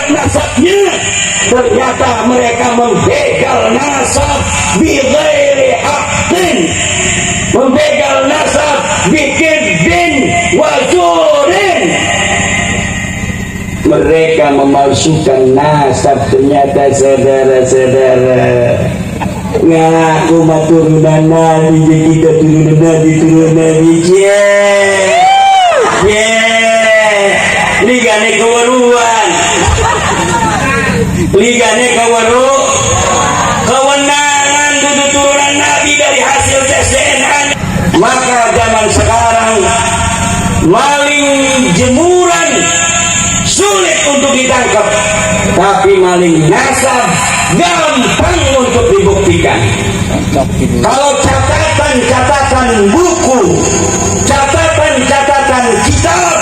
lihat nasabnya, ternyata mereka membegal nasab bighairi haqqin, membegal nasab bikidbin wa zurin. Mereka memalsukan nasab. Ternyata saudara-saudara, ngaku mah turunan Nabi, jadi kita turunan Nabi. Ligane keweruan, ligane kewenangan dudu turunan Nabi dari hasil tes DNA. Maka zaman sekarang maling jemuran sulit untuk ditangkap, tapi maling nasab gampang untuk dibuktikan. Kalau catatan buku, catatan kitab,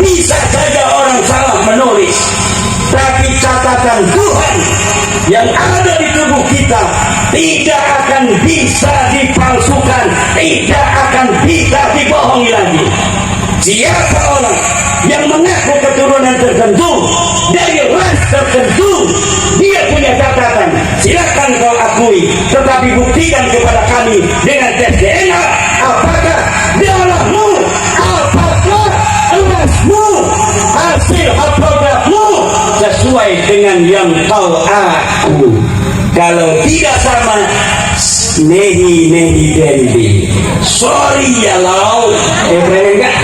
bisa saja orang salah menulis, tapi catatan Tuhan yang ada di tubuh kita tidak akan bisa dipalsukan, tidak akan bisa dibohongi lagi. Siapa orang yang mengaku keturunan tertentu dari ras tertentu, dia punya catatan, silakan kau akui, tetapi buktikan kepada kami dengan tes DNA apakah darahmu, apakah rasmu, hasil haplogramu sesuai dengan yang kau aku. Kalau tidak sama, nehi dendi, sorry ya lau, bener enggak?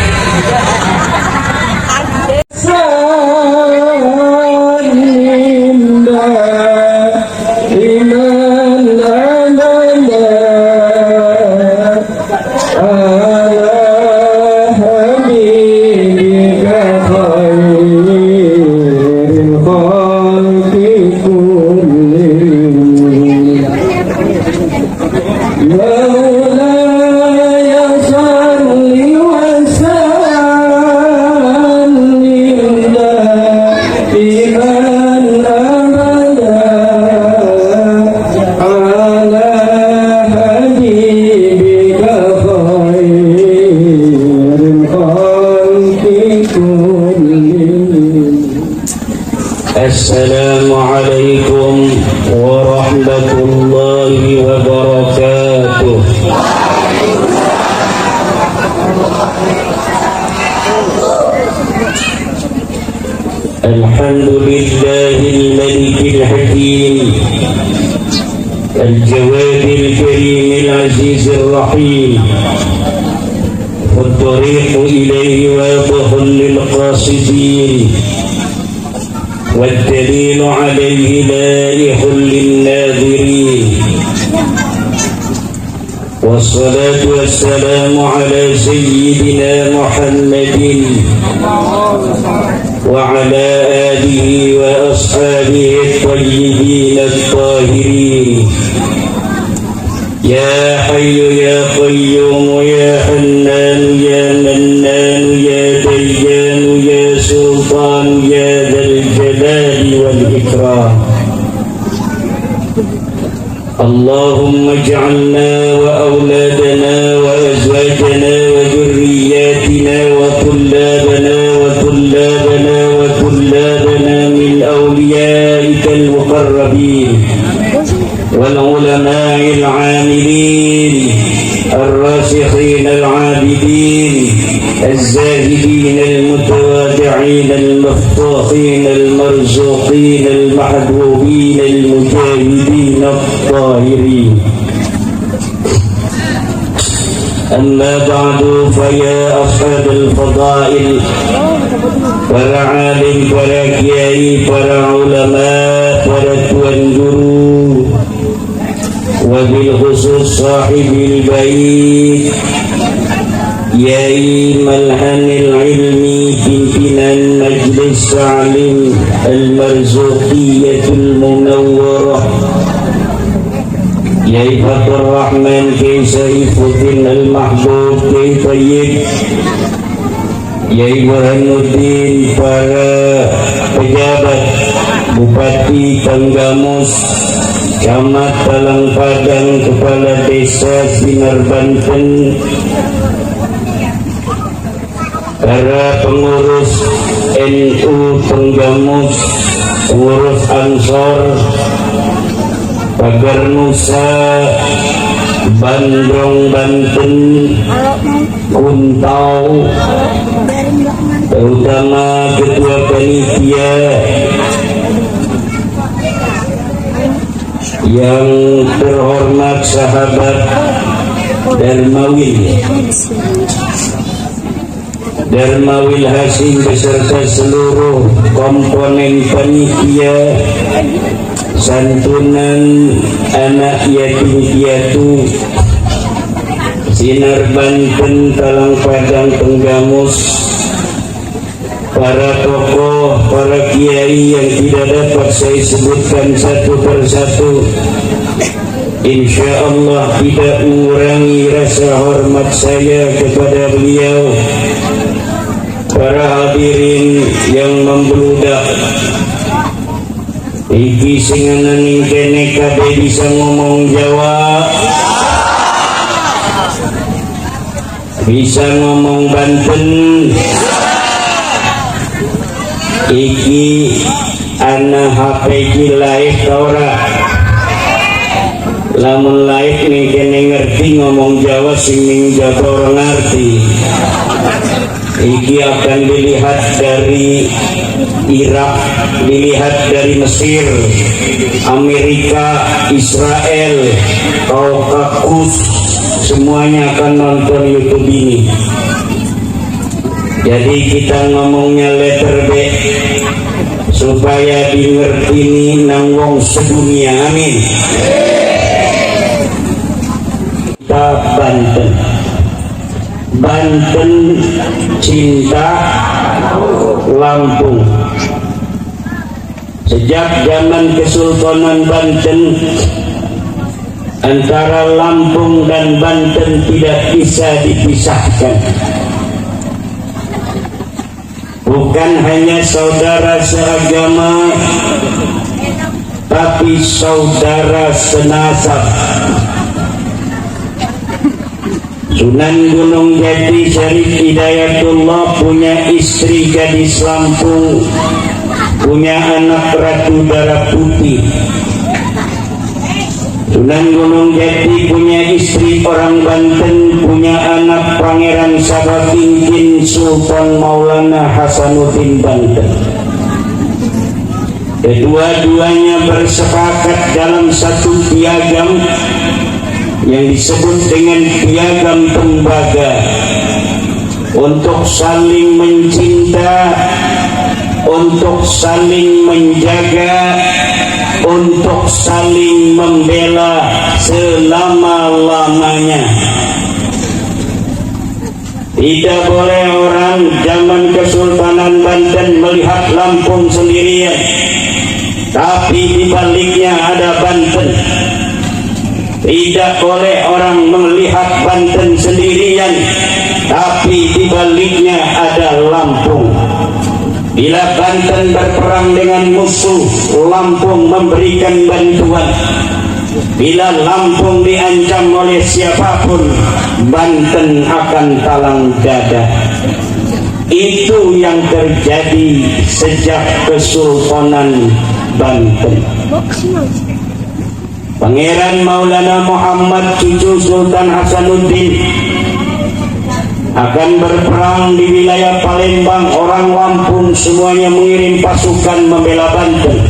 Assalamualaikum warahmatullahi wabarakatuh. Alhamdulillahil malikil hakim, al-jawadil karimil azizir rahim, والطريق إليه واضح للقاصدين، والدليل عليه لائح للناظرين. والصلاة والسلام على سيدنا محمد وعلى آله وأصحابه الطيبين الطاهرين. يا حي يا قيوم يا حنان يا منان يا ديان يا سلطان يا ذا الجلال والإكرام. اللهم اجعلنا وأولادنا وأزواجنا وذرياتنا وطلابنا من أوليائك المقربين والعلماء العاملين الراسخين العابدين الزاهدين المتواضعين المفتوحين المرزوقين المحبوبين المجاهدين الطاهرين. أما بعد فيا أصحاب الفضائل para alim, para kiai, para ulama, para tuan guru, wabil khusus sahibil bait, Yai Malhanil Ilmi, pimpinan Majlis Ta'lim Al-Marzuqiyatul Munawwarah, Yai Fatur Rahman, Kiai Saifuddin Al-Mahbub, Kiai Tayyib, Yai Burhanuddin, para pejabat, Bupati Tanggamus, Camat Talang Padang, Kepala Desa Sinar Banten, para pengurus NU Tenggamus, pengurus Ansor, Pagar Nusa, Bandung Banten, Kuntau, terutama ketua panitia yang terhormat sahabat Darmawil Hasim beserta seluruh komponen panitia, santunan anak yatim piatu Sinar Banten, Talang Padang, Tenggamus, para tokoh, para kiai yang tidak dapat saya sebutkan satu persatu, insya Allah tidak mengurangi rasa hormat saya kepada beliau. Para hadirin yang membludak, iki singanan kene kabeh bisa ngomong Jawa, bisa ngomong Banten. Iki ana HP ki live ora, lamun live nih kene ngerti ngomong Jawa, sing ning Jawa ora ngerti. Iki akan dilihat dari Irak, dilihat dari Mesir, Amerika, Israel, Kaukasus, semuanya akan nonton YouTube ini. Jadi kita ngomongnya letter B supaya dimengerti nih nang wong sedunia. Amin. Kita Banten cinta Lampung. Sejak zaman Kesultanan Banten, antara Lampung dan Banten tidak bisa dipisahkan. Bukan hanya saudara seagama, tapi saudara senasab. Sunan Gunung Jati Syarif Hidayatullah punya istri gadis Lampung, punya anak Ratu Darah Putih. Sunan Gunung Jati punya istri orang Banten, punya anak Pangeran Sababingkin Sultan Maulana Hasanuddin Banten. Kedua-duanya bersepakat dalam satu piagam yang disebut dengan piagam tembaga untuk saling mencinta, untuk saling menjaga, untuk saling membela selama-lamanya. Tidak boleh orang zaman Kesultanan Banten melihat Lampung sendirian, tapi dibaliknya ada Banten. Tidak boleh orang melihat Banten sendirian, tapi dibaliknya ada Lampung. Bila Banten berperang dengan musuh, Lampung memberikan bantuan. Bila Lampung diancam oleh siapapun, Banten akan talang dada. Itu yang terjadi sejak Kesultanan Banten. Pangeran Maulana Muhammad cucu Sultan Hasanuddin akan berperang di wilayah Palembang. Orang Lampung semuanya mengirim pasukan membela Banten.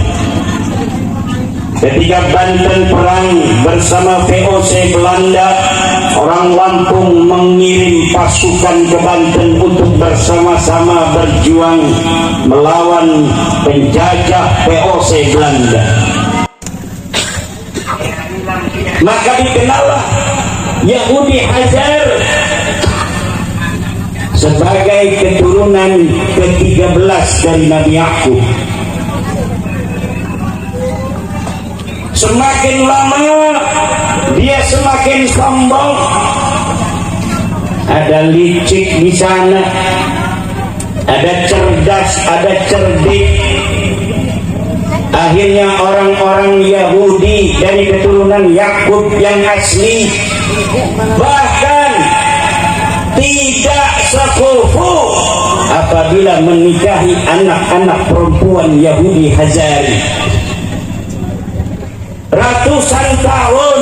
Ketika Banten perang bersama VOC Belanda, orang Lampung mengirim pasukan ke Banten untuk bersama-sama berjuang melawan penjajah VOC Belanda. Maka dikenallah Yahudi Hajar sebagai keturunan ke-13 dari Nabi Yakub. Semakin lama dia semakin sombong. Ada licik di sana, ada cerdas, ada cerdik. Akhirnya orang-orang Yahudi dari keturunan Yakub yang asli bahkan tidak sekufu apabila menikahi anak-anak perempuan Yahudi Hazari. Ratusan tahun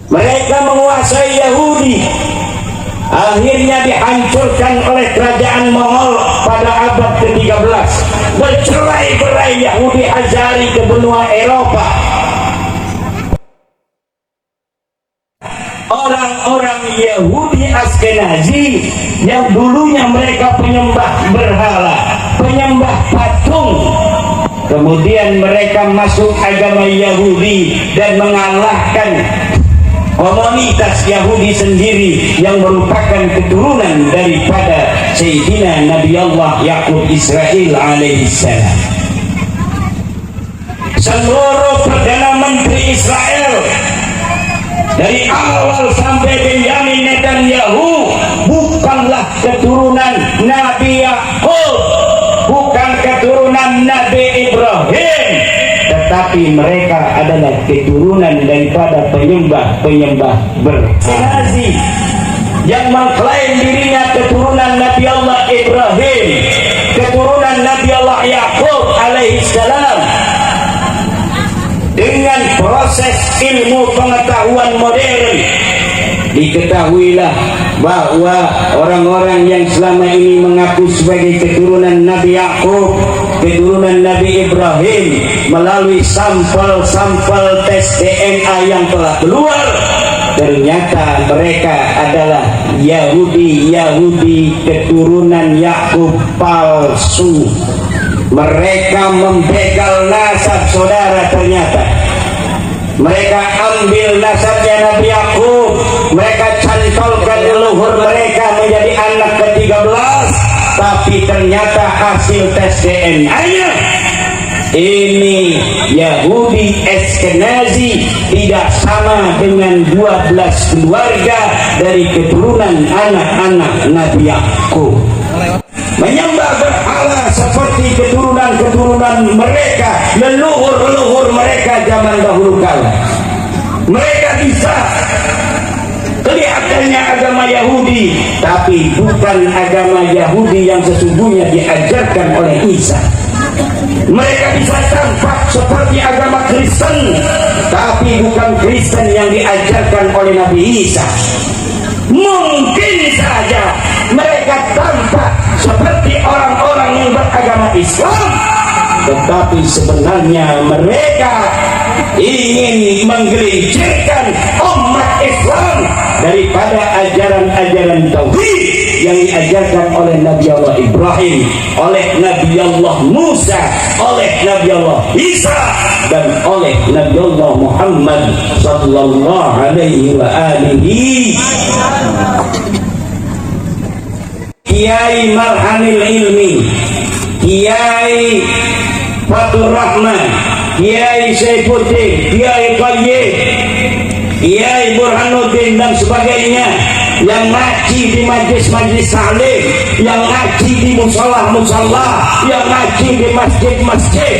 mereka menguasai Yahudi, akhirnya dihancurkan oleh kerajaan Mongol pada abad ke-13. Bercerai-berai Yahudi Hazari ke benua Eropa. Orang-orang Yahudi Askenazi yang dulunya mereka penyembah berhala, penyembah patung, kemudian mereka masuk agama Yahudi dan mengalahkan komunitas Yahudi sendiri yang merupakan keturunan daripada Sayyidina Nabi Allah Yakub Israel alaihissalam. Seluruh Perdana Menteri Israel dari awal sampai Benjamin Netanyahu bukanlah keturunan Nabi Yakub, bukan keturunan Nabi Ibrahim, tetapi mereka adalah keturunan daripada penyembah berhala yang mengklaim dirinya keturunan Nabi Allah Ibrahim, keturunan Nabi Allah Yakub alaihissalam. Dengan proses ilmu pengetahuan modern diketahuilah bahwa orang-orang yang selama ini mengaku sebagai keturunan Nabi Yakub, keturunan Nabi Ibrahim, melalui sampel-sampel tes DNA yang telah keluar, ternyata mereka adalah Yahudi keturunan Yakub palsu. Mereka membegal nasab saudara. Ternyata mereka ambil nasabnya Nabi Yakub, mereka cantolkan leluhur mereka menjadi anak ke-13, tapi ternyata hasil tes DNA-nya ini Yahudi Askenazi tidak sama dengan 12 keluarga dari keturunan anak-anak Nabi Yakub. Menyembah berhala seperti keturunan mereka, leluhur mereka zaman dahulu kala. Mereka bisa kelihatannya agama Yahudi, tapi bukan agama Yahudi yang sesungguhnya diajarkan oleh Isa. Mereka bisa tampak seperti agama Kristen, tapi bukan Kristen yang diajarkan oleh Nabi Isa. Mungkin saja mereka tampak seperti orang-orang yang beragama Islam, tetapi sebenarnya mereka ingin menggelincirkan umat Islam daripada ajaran-ajaran tauhid yang diajarkan oleh Nabi Allah Ibrahim, oleh Nabi Allah Musa, oleh Nabi Allah Isa, dan oleh Nabi Allah Muhammad sallallahu alaihi wa alihi. Kiai Marhanil Ilmi, Kiai Fatur Rahman, Kiai Saifuddin, Kiai Qayyim, Kiai Burhanuddin dan sebagainya yang ngaji di majlis-majlis taklim, yang ngaji di musola-musola, yang ngaji di masjid-masjid,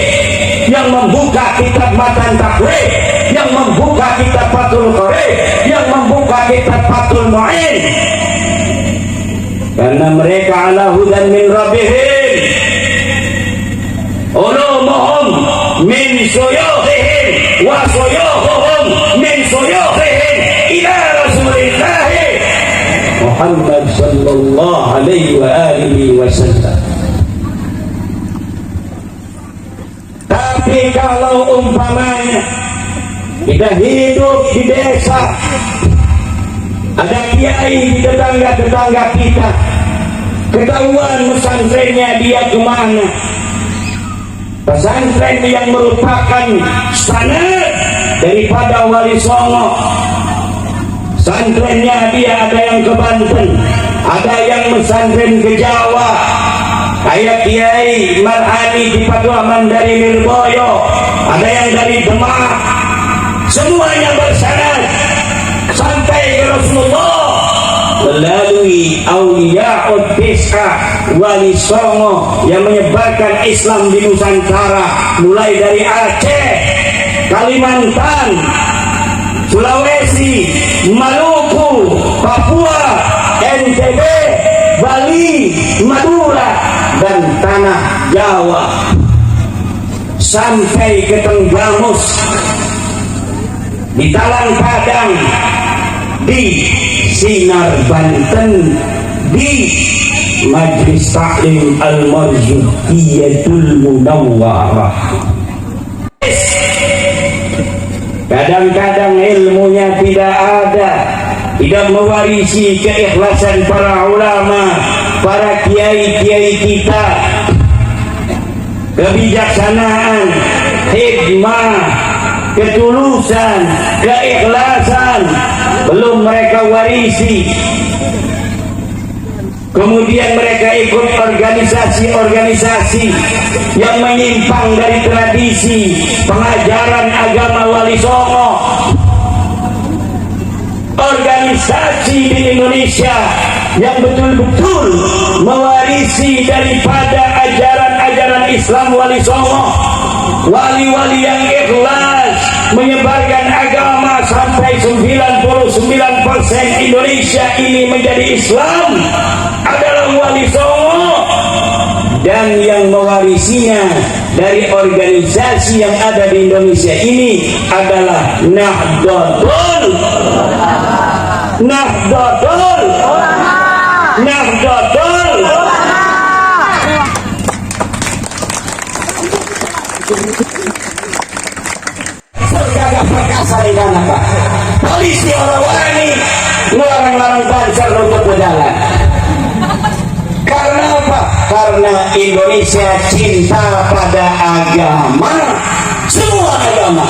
yang membuka kitab Matan Takwih, yang membuka kitab Fathul Qorib, yang membuka kitab Fathul Mu'in, karena mereka ala hudan min rabbihim, ulumuhum min suyukhihim wa suyukhuhum min suyukhihim ila Rasulillah Muhammad sallallahu alaihi wa alihi wasallam. Tapi kalau umpamanya kita hidup di desa, ada kiai di tetangga-tetangga kita, ketahuan pesantrennya dia kemana, pesantren yang merupakan sanad daripada Wali Songo, pesantrennya dia ada yang ke Banten, ada yang pesantren ke Jawa, kayak Kiai Marhani di Paduaman dari Lirboyo, ada yang dari Demak, semuanya bersanad sampai ke Rasulullah melalui Auliya'ud Tis'ah Wali Songo yang menyebarkan Islam di Nusantara, mulai dari Aceh, Kalimantan, Sulawesi, Maluku, Papua, NTB, Bali, Madura, dan tanah Jawa sampai ke Tenggamus, di Talang Padang, di Sinar Banten, di Majlis Taklim Al-Marzukiyatul Munawwarah. Kadang-kadang ilmunya tidak ada, tidak mewarisi keikhlasan para ulama, para kiai-kiai kita, kebijaksanaan, hikmah, ketulusan, keikhlasan belum mereka warisi. Kemudian mereka ikut organisasi-organisasi yang menyimpang dari tradisi pengajaran agama Wali Songo. Organisasi di Indonesia yang betul-betul mewarisi daripada ajaran-ajaran Islam Wali Songo, wali-wali yang ikhlas menyebarkan agama sampai 99% Indonesia ini menjadi Islam adalah Wali Songo, dan yang mewarisinya dari organisasi yang ada di Indonesia ini adalah Nahdlatul Sergagak perkasa di mana Pak? Polisi orang wani melarang-larang banser untuk berjalan. Karena apa? Karena Indonesia cinta pada agama, semua agama.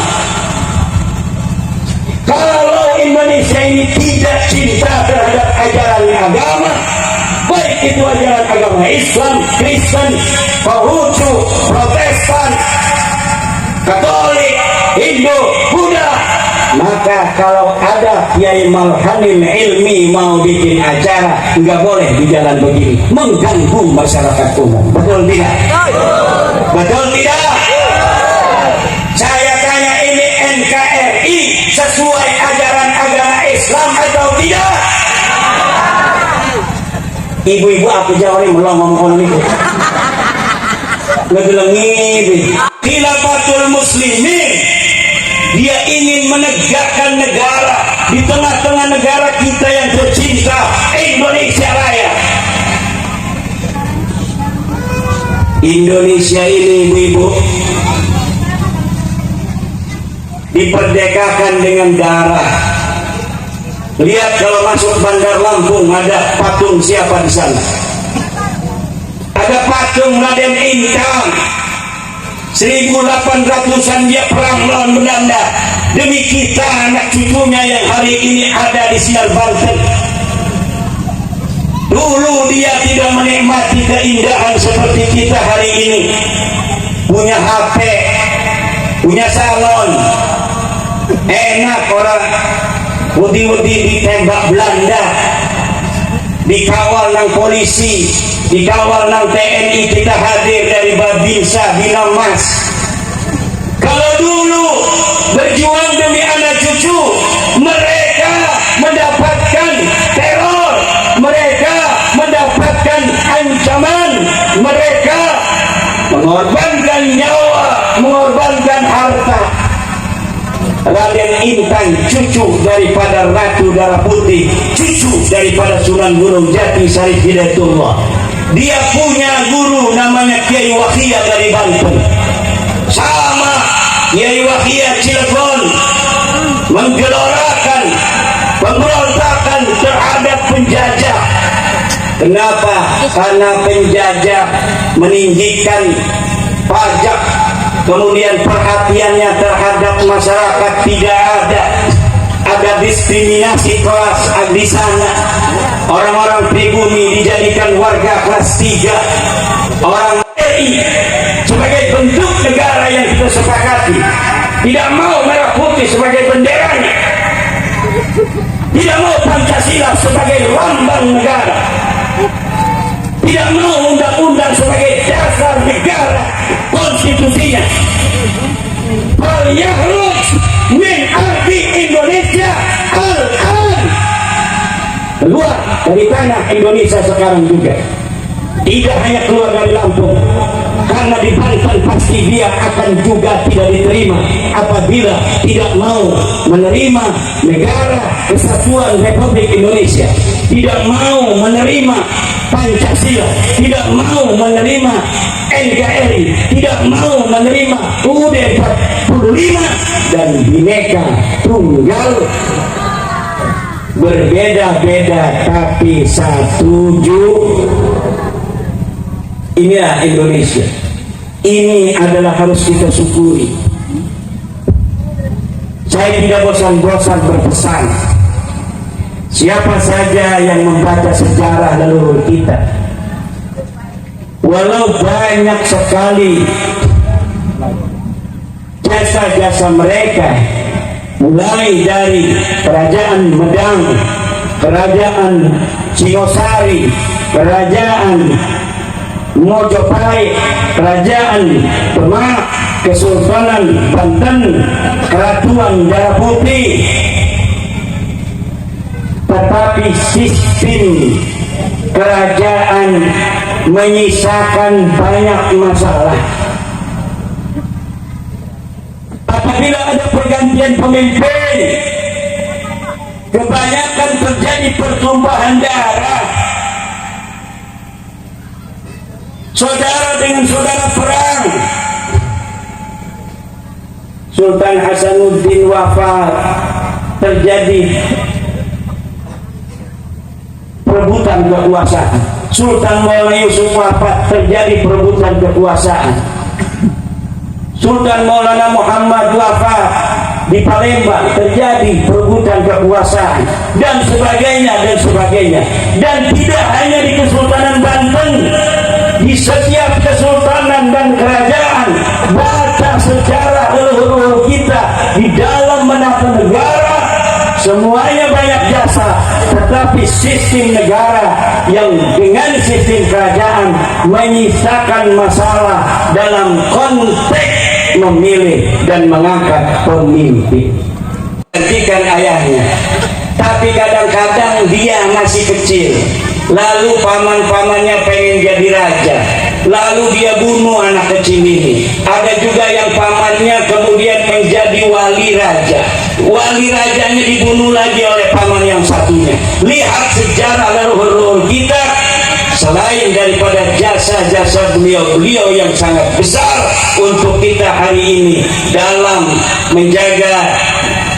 Kalau Indonesia ini tidak cinta terhadap ajaran agama, baik itu ajaran agama Islam, Kristen, Konghucu, Protestan, Katolik, Hindu, Buddha, maka kalau ada Kiai Malhanin ilmi mau bikin acara, nggak boleh di jalan begini, mengganggu masyarakat umum. Betul tidak? Betul tidak? Saya tanya, ini NKRI sesuai ajaran agama Islam atau tidak? Ibu-ibu aku jawab ini melong ngomong itu. Ngegelengi Khilafatul Muslimin, dia ingin menegakkan negara di tengah-tengah negara kita yang tercinta, Indonesia Raya. Indonesia ini, ibu-ibu, diperdekakan dengan darah. Lihat kalau masuk Bandar Lampung ada patung siapa di sana? Ada patung Raden Intan. 1800-an dia perang melawan Belanda demi kita anak cucunya yang hari ini ada di Sinar Banten. Dulu dia tidak menikmati keindahan seperti kita hari ini, punya HP, punya salon, enak. Orang wedi-wedi ditembak Belanda, dikawal nang polisi, dikawal nang TNI, kita hadir dari Babinsa Binamas. Kalau dulu berjuang demi anak cucu, mereka mendapatkan teror, mereka mendapatkan ancaman, mereka mengorbankan nyawa, mengorbankan harta. Raden Intan, cucu daripada Ratu Darah Putih, cucu daripada Sunan Gunung Jati Syarif Hidayatullah. Dia punya guru namanya Kiai Wahia dari Banten. Sama Kiai Wahia Cilegon menggelorakan pemberontakan terhadap penjajah. Kenapa? Karena penjajah meninggikan pajak, kemudian perhatiannya terhadap masyarakat tidak ada. Ada diskriminasi kelas di sana. Orang-orang pribumi dijadikan warga kelas 3. Orang RI sebagai bentuk negara yang kita sepakati, tidak mau merah putih sebagai benderanya, tidak mau Pancasila sebagai lambang negara, tidak mau undang-undang sebagai dasar negara, konstitusinya. Al-Yahrud min ardi Indonesia al-an. keluar dari tanah Indonesia sekarang juga. Tidak hanya keluar dari Lampung, karena di Banten pasti dia akan juga tidak diterima apabila tidak mau menerima negara kesatuan Republik Indonesia, tidak mau menerima Pancasila, tidak mau menerima NKRI, tidak mau menerima UUD 45 dan Bhinneka Tunggal. Berbeda-beda tapi setuju. Inilah Indonesia. Ini adalah harus kita syukuri. Saya tidak bosan-bosan berpesan, siapa saja yang membaca sejarah leluhur kita, walau banyak sekali jasa-jasa mereka, mulai dari kerajaan Medang, kerajaan Singosari, kerajaan Mojopahit, kerajaan Demak, Kesultanan Banten, Keratuan Darah Putih, tetapi sistem kerajaan menyisakan banyak masalah. Apabila ada pergantian pemimpin, kebanyakan terjadi pertumpahan darah. Saudara dengan saudara perang. Sultan Hasanuddin wafat, terjadi perebutan kekuasaan. Sultan Maulana Yusuf wafat, terjadi perebutan kekuasaan. Sultan Maulana Muhammad wafat di Palembang, terjadi perebutan kekuasaan, dan sebagainya dan sebagainya. Dan tidak hanya di Kesultanan Banten, di setiap kesultanan dan kerajaan, baca sejarah leluhur kita di dalam menata negara, semuanya banyak jasa, tetapi sistem negara yang dengan sistem kerajaan menyisakan masalah dalam konteks memilih dan mengangkat pemimpin. Gantikan ayahnya, tapi kadang-kadang dia masih kecil, lalu paman-pamannya pengen jadi raja, lalu dia bunuh anak kecil ini. Ada juga yang pamannya kemudian menjadi wali raja, wali rajanya dibunuh lagi oleh paman yang satunya. Lihat sejarah leluhur kita, selain daripada jasa-jasa beliau-beliau yang sangat besar untuk kita hari ini dalam menjaga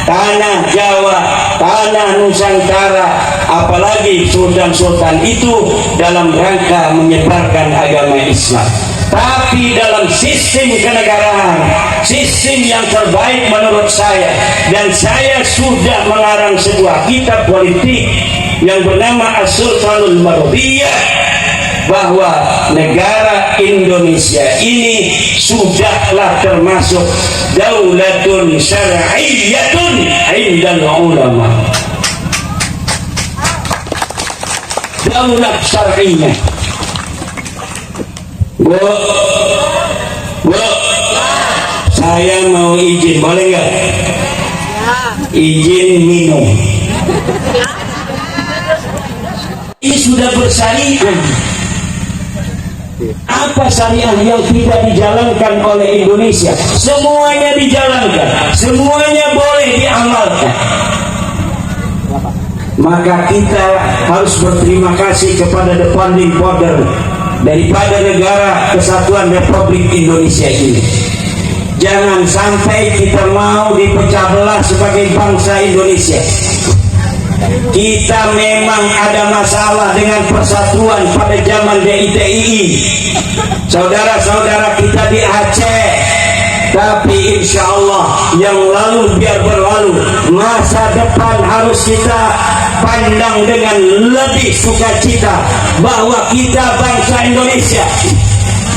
tanah Jawa, tanah Nusantara, apalagi sultan-sultan itu dalam rangka menyebarkan agama Islam. Tapi dalam sistem kenegaraan, sistem yang terbaik menurut saya, dan saya sudah mengarang sebuah kitab politik yang bernama As-Sultanul Mardiyah, bahwa negara Indonesia ini sudahlah termasuk daulatun syar'iyyatun indal ulama. Daulat syar'iyyah. Bu, saya mau izin, boleh nggak? Izin minum. Ini sudah bersyariah. Apa syariah yang tidak dijalankan oleh Indonesia? Semuanya dijalankan, semuanya boleh diamalkan. Maka kita harus berterima kasih kepada the founding father daripada negara kesatuan Republik Indonesia ini. Jangan sampai kita mau dipecah belah sebagai bangsa Indonesia. Kita memang ada masalah dengan persatuan pada zaman DITII, saudara-saudara kita di Aceh. Tapi insya Allah yang lalu biar berlalu, masa depan harus kita pandang dengan lebih sukacita bahwa kita bangsa Indonesia.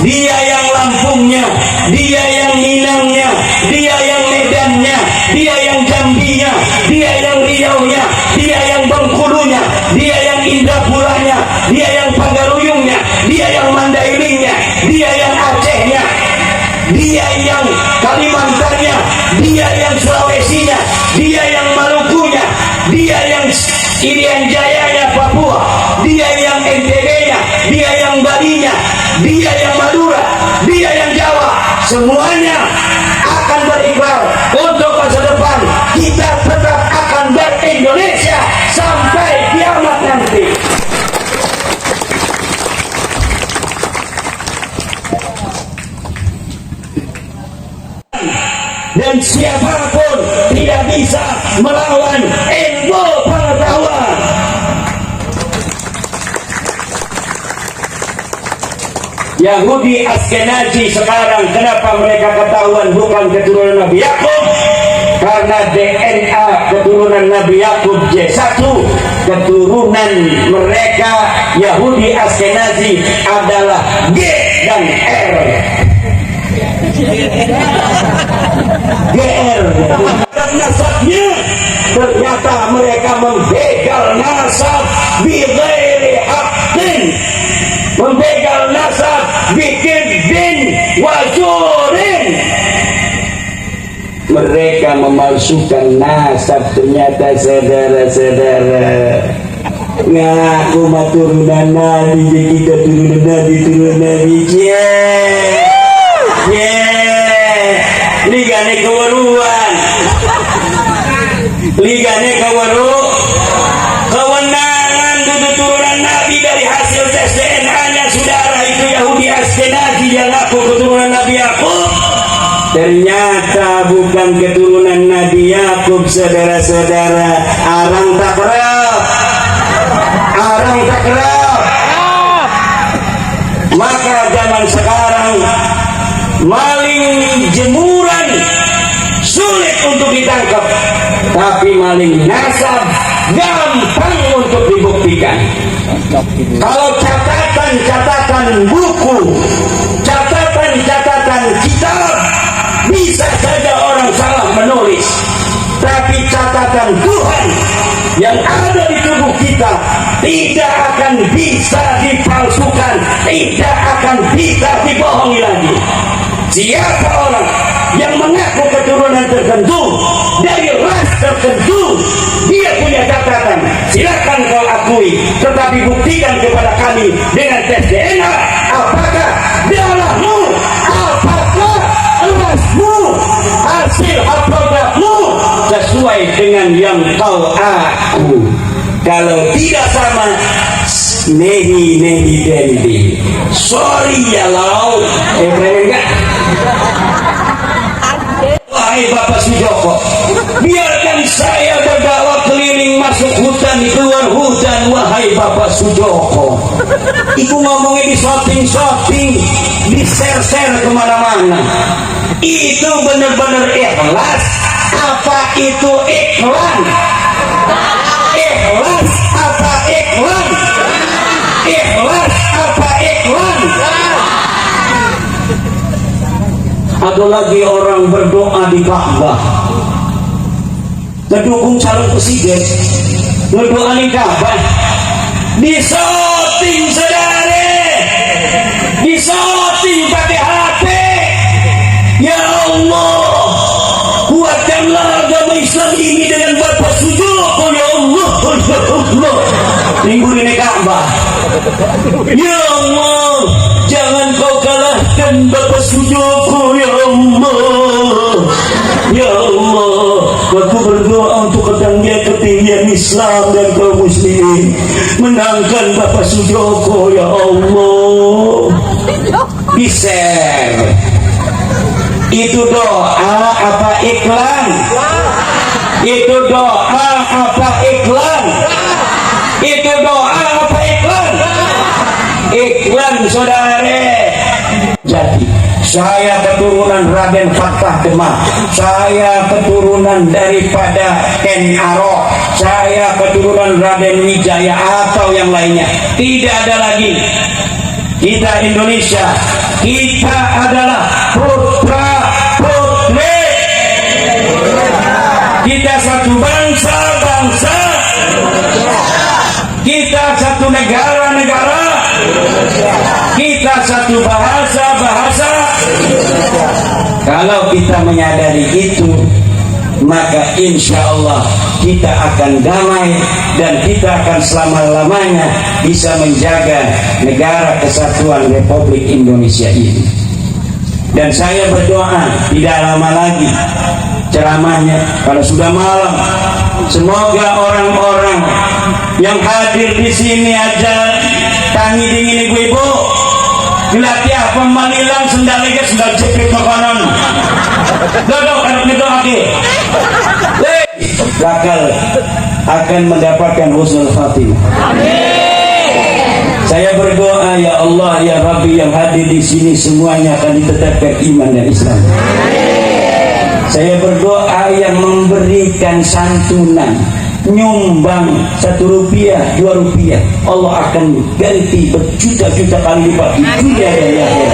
Dia yang Lampungnya, dia yang Minangnya, dia yang Medannya, dia yang Jambinya, dia yang Riaunya, dia yang Bengkulunya, dia yang Indrapuranya, dia yang Pagaruyungnya, dia yang Mandailingnya, dia yang Acehnya, dia yang Kalimantannya, dia yang Sulawesinya, dia yang Malukunya, dia yang Irian Jayanya, Papua, dia yang NTB-nya, dia yang Bali-nya, dia yang Madura, dia yang Jawa, semuanya akan berikhbar untuk masa depan. Kita tetap akan ber-Indonesia sampai kiamat nanti. Dan siapapun tidak bisa melawan ilmu pengetahuan. Yahudi Askenazi sekarang kenapa mereka ketahuan bukan keturunan Nabi Yakub? Karena DNA keturunan Nabi Yakub J1, keturunan mereka Yahudi Askenazi adalah G dan R. GR. Nasabnya ternyata mereka membegal nasab bighairi haqqin, membegal nasab bikidzin wajurin. Mereka memalsukan nasab. Ternyata saudara-saudara ngaku turunan Nabi, kita turunan Nabi. Ligane keweruan, ligane kewenangan dudu turunan Nabi dari hasil tes DNA-nya saudara itu Yahudi Askenazi yang ngaku keturunan Nabi Yakub. Ternyata bukan keturunan Nabi Yakub, saudara-saudara. Arang takrab. Maka zaman sekarang maling jemuran sulit untuk ditangkap, tapi maling nasab gampang untuk dibuktikan. Kalau catatan buku, catatan kitab, bisa saja orang salah menulis, tapi catatan Tuhan yang ada di tubuh kita tidak akan bisa dipalsukan, tidak akan bisa dibohongi lagi. Siapa orang yang mengaku keturunan tertentu dari ras tertentu, dia punya catatan, silakan kau akui, tetapi buktikan kepada kami dengan tes DNA apakah darahmu, apakah rasmu, hasil haplogramu sesuai dengan yang kau aku. Kalau tidak sama, nehi dendi. Sorry ya lau. Keren enggak? Wahai Bapak Sujoko, biarkan saya berdakwah keliling masuk hutan, keluar hutan. Wahai Bapak Sujoko, iku ngomongnya di shopping, di share kemana-mana. Itu benar-benar ikhlas. Apa itu iklan? Ikhlas apa iklan? Ikhlas apa iklan? Ada lagi orang berdoa di Ka'bah, ngedukung calon presiden, berdoa di Ka'bah, disoting saudara, disoting pakai HP. Ya Allah, kuatkanlah agama Islam ini dengan Bapak Sujoko. Ya Allah, ya Allah, minggu ini Ka'bah. Ya Allah, jangan kau kalahkan Bapak Sujoko. Ya Allah, ya Allah, aku berdoa untuk ketinggian Islam dan kaum muslimin, menangkan Bapak Sujoko. Ya Allah, di-share. Itu doa apa iklan? Itu doa apa iklan? Itu doa apa iklan? Iklan saudara. Jadi saya keturunan Raden Fatah Demak, saya keturunan daripada Ken Arok, saya keturunan Raden Wijaya atau yang lainnya. Tidak ada lagi. Kita Indonesia, kita adalah putra putri, kita satu bangsa, kita satu negara, kita satu bahasa. Kalau kita menyadari itu, maka insya Allah kita akan damai dan kita akan selama-lamanya bisa menjaga negara kesatuan Republik Indonesia ini. Dan saya berdoa tidak lama lagi ceramahnya, kalau sudah malam, semoga orang-orang yang hadir di sini aja tangi dingin ibu-ibu dilatih apa malilang sendal lagi sendal jepit makanan dodok anak itu lagi bakal akan mendapatkan husnul khatimah. Saya berdoa, ya Allah, ya Rabbi, yang hadir di sini semuanya akan ditetapkan iman dan Islam. Saya berdoa yang memberikan santunan, nyumbang 1 rupiah, 2 rupiah, Allah akan ganti berjuta-juta kali lipat di dunia dan di akhirat.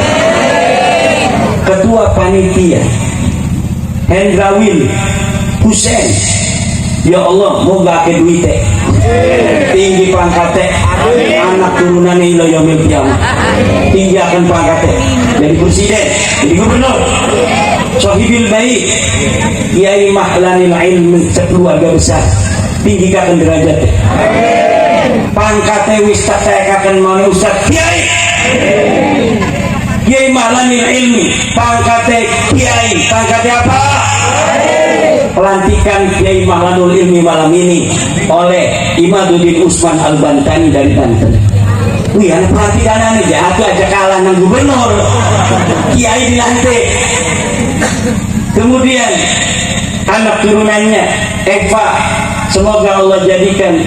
Ketua panitia Hendrawil Hussein, ya Allah, moga ke duite tinggi pangkatnya, anak turunannya ilo yaumil qiyamah, tinggi akan pangkatnya, jadi presiden, jadi gubernur, sohibil baik, Kiai Mahlanil Ilmi, sekeluarga besar, tinggikan derajatnya, pangkatnya wisatakakan mau ustaz Kiai Mahlanil Ilmi, pangkatnya Kiai, pangkatnya apa? Pelantikan Kiai Mahlanul Ilmi malam ini oleh Imaduddin Usman Al-Bantani dari Banten. Wih, anak pelantikan aja, aku aja kalah dengan gubernur, Kiai dilantik. Kemudian anak turunannya Eva, semoga Allah jadikan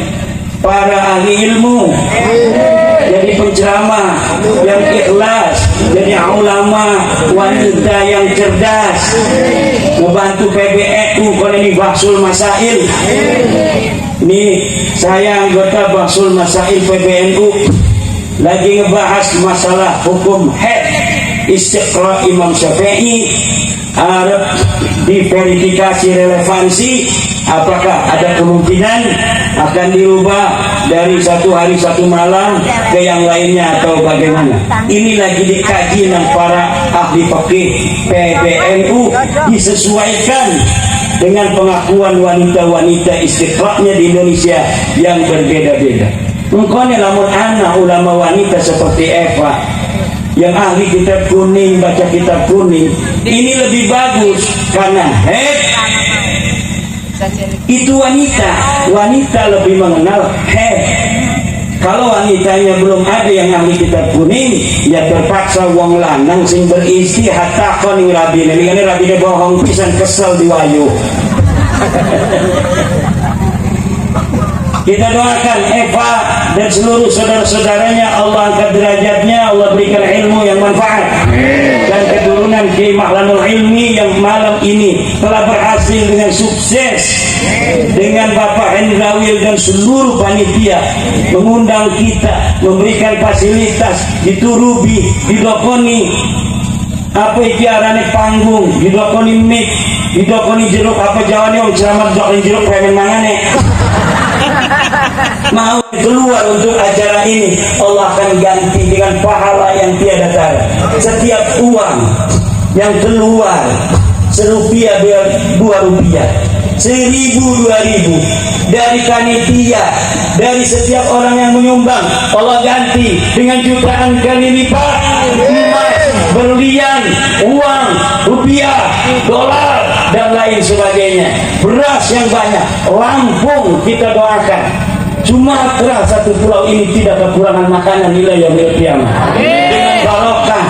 para ahli ilmu, jadi penceramah yang ikhlas, jadi ulama wanita yang cerdas, membantu PBNU. Kalau ini Bahsul Masail, ini saya anggota Bahsul Masail PBNU, lagi ngebahas masalah hukum haid istiqra Imam Syafi'i, harus diverifikasi relevansi, apakah ada kemungkinan akan dirubah dari 1 hari 1 malam ke yang lainnya atau bagaimana. Ini lagi dikaji dengan para ahli fikih PBNU, disesuaikan dengan pengakuan wanita-wanita istiqra'nya di Indonesia yang berbeda-beda. Mungkin lamun anak ulama wanita seperti Eva yang ahli kitab kuning, baca kitab kuning, ini lebih bagus karena haid itu wanita lebih mengenal haid. Kalau wanitanya belum ada yang ahli kitab kuning, ya terpaksa wong lanang sing beristihad takon ning rabine, ini rabine bohong pisan, kesel diwayu. Kita doakan Eva dan seluruh saudara-saudaranya, Allah angkat derajatnya, Allah berikan ilmu yang manfaat, dan keturunan Kiai Mahlanul Ilmi yang malam ini telah berhasil dengan sukses dengan Bapak Hendrawil dan seluruh panitia mengundang kita, memberikan fasilitas, diturubi, didokoni apa iki arane panggung, didokoni mic, didokoni jeruk, apa jawane wong ceramah dokoni jeruk pengen mangane. Mau keluar untuk acara ini, Allah akan ganti dengan pahala yang tiada tara. Setiap uang yang keluar, 1 rupiah biar 2 rupiah, 1.000 2.000 dari panitia, dari setiap orang yang menyumbang, Allah ganti dengan jutaan kali lipat, emas, berlian, uang, rupiah, dolar, dan lain sebagainya. Beras yang banyak, Lampung kita doakan, Sumatera, 1 pulau ini tidak kekurangan makanan nilai yang qiyamah. Dengan barokah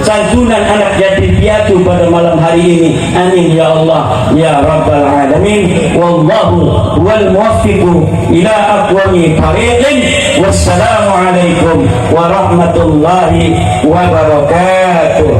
santunan anak yatim piatu pada malam hari ini, amin ya Allah ya rabbal alamin. Wallahu wal muwaffiqu ila aqwami tariqin. Wassalamu alaikum warahmatullahi wabarakatuh.